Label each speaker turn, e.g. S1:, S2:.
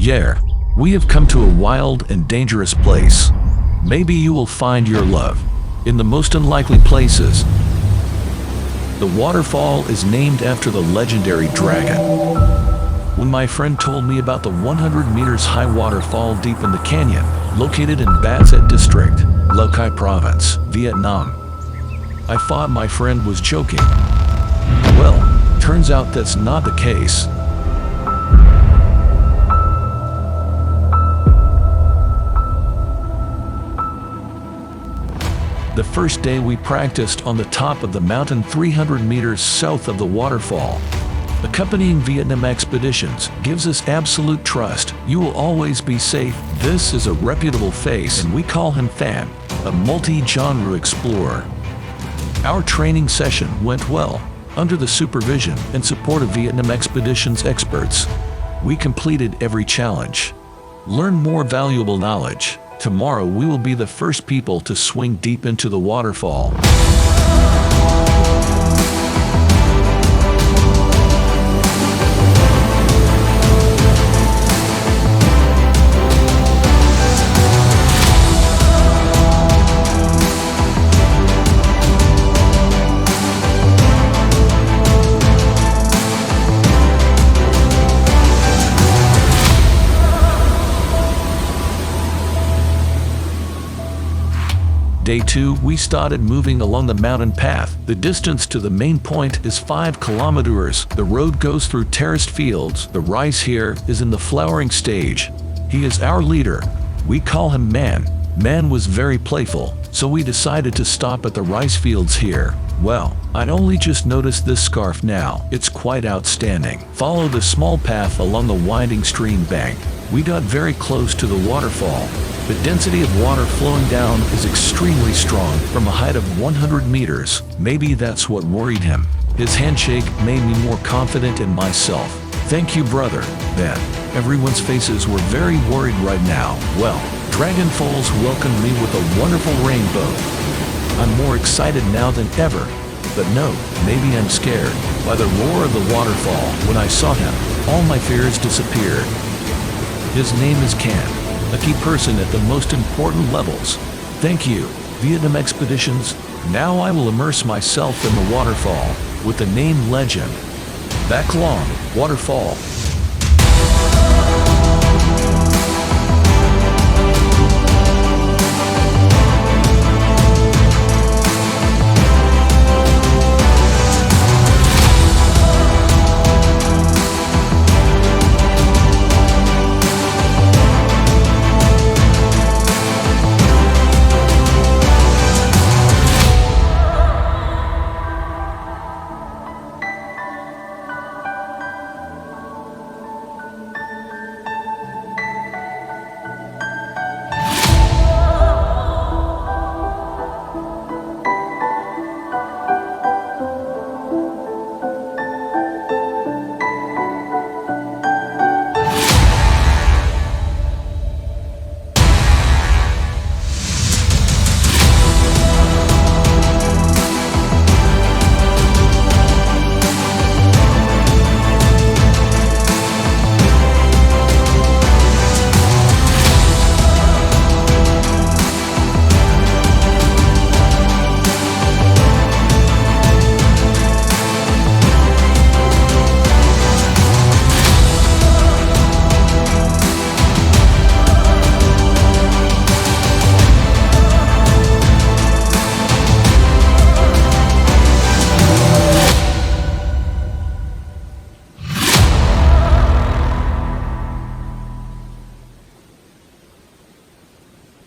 S1: Yeah, we have come to a wild and dangerous place. Maybe you will find your love in the most unlikely places. The waterfall is named after the legendary dragon. When my friend told me about the 100 meters high waterfall deep in the canyon, located in Bat District, Lokai Province, Vietnam, I thought my friend was joking. Well, turns out that's not the case. The first day we practiced on the top of the mountain 300 meters south of the waterfall. Accompanying Vietnam expeditions gives us absolute trust. You will always be safe. This is a reputable face and we call him Tham, a multi-genre explorer. Our training session went well. Under the supervision and support of Vietnam expeditions experts, we completed every challenge. Learn more valuable knowledge. Tomorrow we will be the first people to swing deep into the waterfall. Day 2, we started moving along the mountain path. The distance to the main point is 5 kilometers. The road goes through terraced fields. The rice here is in the flowering stage. He is our leader. We call him Man. Man was very playful, so we decided to stop at the rice fields here. Well, I'd only just noticed this scarf now. It's quite outstanding. Follow the small path along the winding stream bank. We got very close to the waterfall. The density of water flowing down is extremely strong from a height of 100 meters. Maybe that's what worried him. His handshake made me more confident in myself. Thank you, brother. Then, everyone's faces were very worried right now. Well, Dragon Falls welcomed me with a wonderful rainbow. I'm more excited now than ever. But no, maybe I'm scared. By the roar of the waterfall, when I saw him, all my fears disappeared. His name is Can, a key person at the most important levels. Thank you, Vietnam Expeditions. Now I will immerse myself in the waterfall with the name legend. Back Long Waterfall.